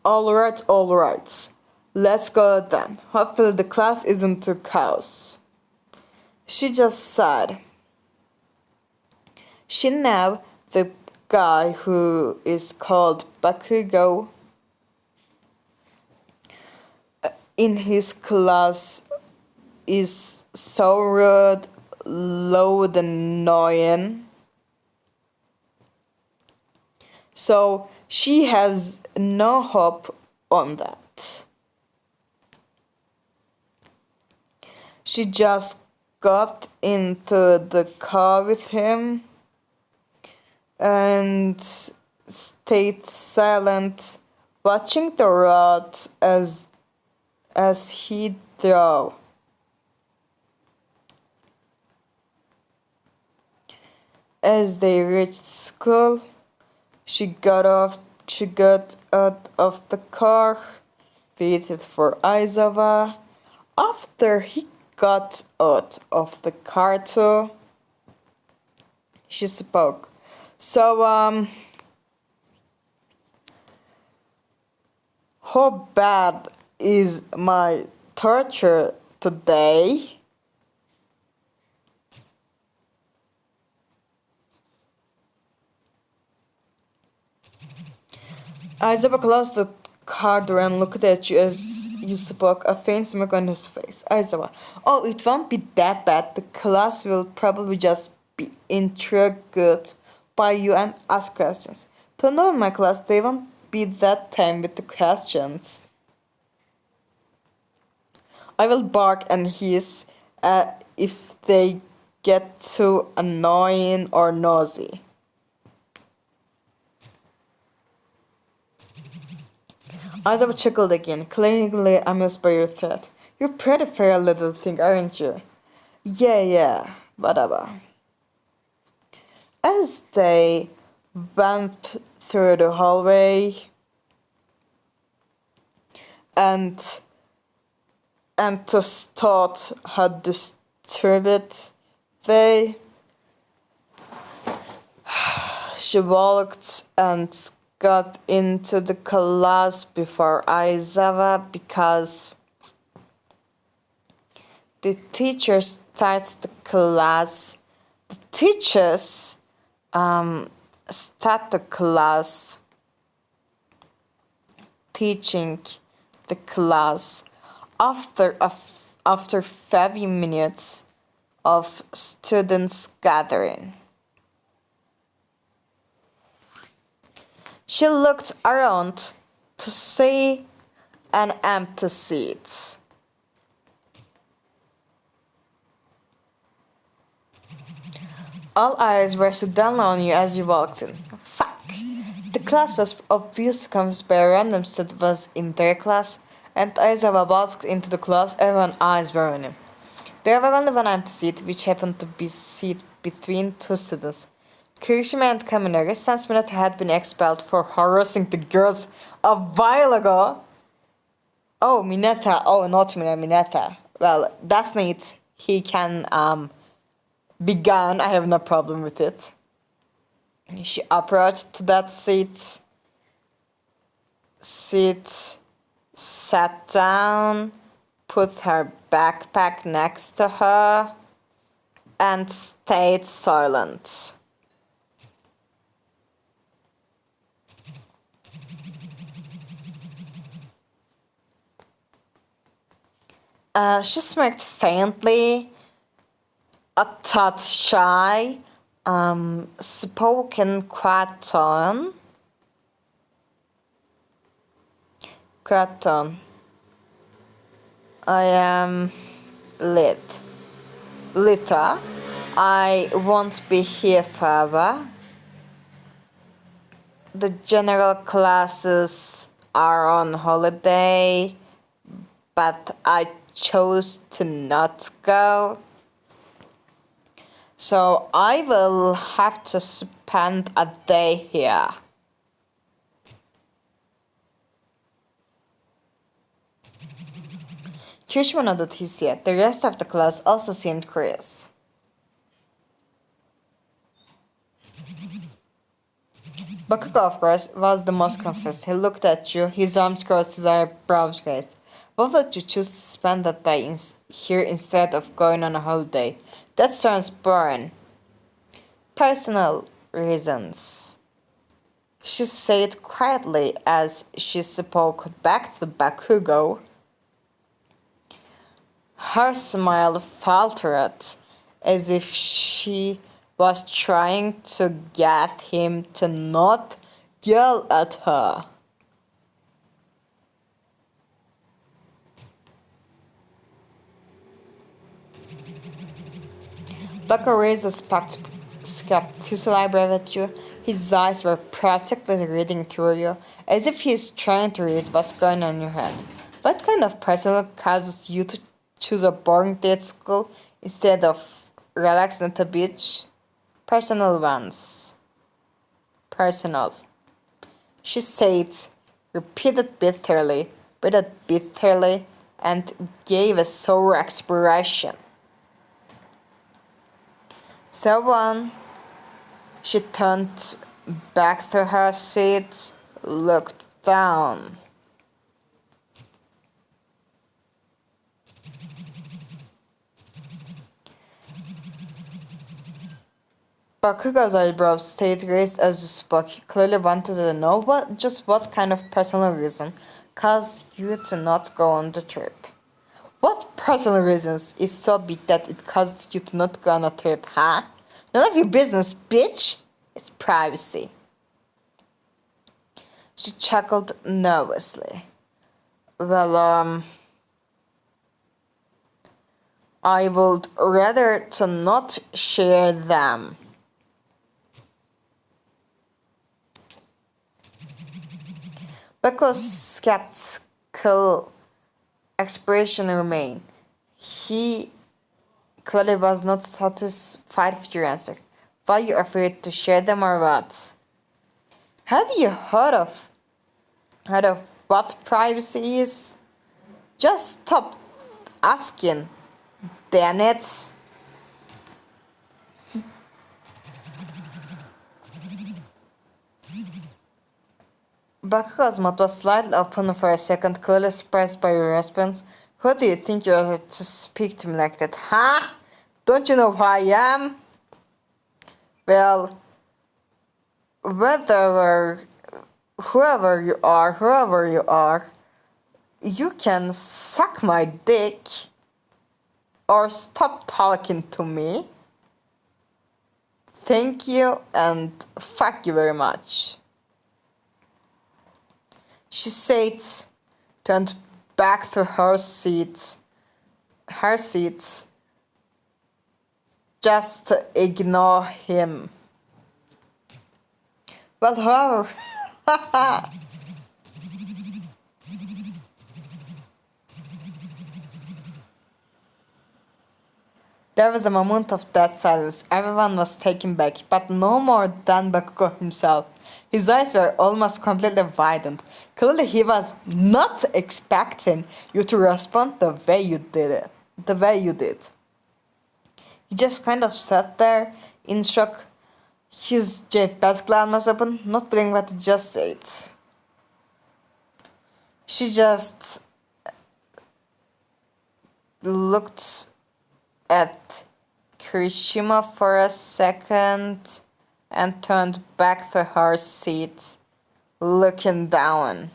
Alright. Let's go then. Hopefully the class isn't a chaos. She just sighed. She knew the guy who is called Bakugo in his class is so rude, loud and annoying. So she has no hope on that. She just got into the car with him and stayed silent, watching the road as he drove. As they reached school, she got out of the car, waited for Aizawa. After he got out of the car too, she spoke. So, how bad is my torture today? Aizawa closed the car door and looked at you as you spoke, a faint smirk on his face. Aizawa, oh, it won't be that bad. The class will probably just be intrigued by you and ask questions. To know in my class, they won't be that time with the questions. I will bark and hiss if they get too annoying or nosy. Aizawa chuckled again, clearly amused by your threat. You're pretty fair little thing, aren't you? Yeah, whatever. As they went through the hallway and just thought had disturbed she walked and got into the class before Aizawa because the teacher starts the class. The teachers start the class teaching the class after 5 minutes of students gathering. She looked around to see an empty seat. All eyes were suddenly on you as you walked in. Fuck! The class was obviously confused by a random student was in their class, and Aizawa walked into the class, everyone's eyes were on him. There was only one empty seat, which happened to be a seat between two students. Kirishima and Kaminari, since Mineta had been expelled for harassing the girls a while ago. Oh, Mineta. Oh, not Mineta. Well, that's neat. He can be gone. I have no problem with it. She approached to that seat, sat down, put her backpack next to her, and stayed silent. She smirked faintly, a touch shy, spoken Kraton. I am Litha. I won't be here forever. The general classes are on holiday, but I chose to not go. So I will have to spend a day here. Kirishima nodded his head. The rest of the class also seemed curious. Bakugo, of course, was the most confused. He looked at you, his arms crossed, his eyebrows raised. What would you choose to spend that day here instead of going on a holiday? That sounds boring. Personal reasons. She said quietly as she spoke back to Bakugo. Her smile faltered as if she was trying to get him to not yell at her. Bucko raised a skeptical eyebrow at you. His eyes were practically reading through you, as if he's trying to read what's going on in your head. What kind of person causes you to choose a boring day at school instead of relaxing at the beach? Personal ones. Personal. She said, repeated bitterly, breathed bitterly, and gave a sour expression. So on, she turned back to her seat, looked down. Bakugo's eyebrows stayed raised as you spoke. He clearly wanted to know what kind of personal reason caused you to not go on the trip. What personal reasons is so big that it caused you to not go on a trip, huh? None of your business, bitch! It's privacy. She chuckled nervously. Well, I would rather to not share them. Because skeptical expression remained. He clearly was not satisfied with your answer. Were you afraid to share them or what? Have you heard of what privacy is? Just stop asking, damn it. Bakugo's mouth was slightly open for a second, clearly surprised by your response. Who do you think you are to speak to me like that, huh? Don't you know who I am? Well, whether whoever you are, you can suck my dick or stop talking to me. Thank you and fuck you very much. She said, turned back to her seat, just to ignore him. But however, there was a moment of dead silence. Everyone was taken back, but no more than Bakugo himself. His eyes were almost completely widened. Clearly he was not expecting you to respond the way you did. He just kind of sat there in shock, his basically almost open, not believing what he just said. She just looked at Kirishima for a second and turned back to her seat, looking down.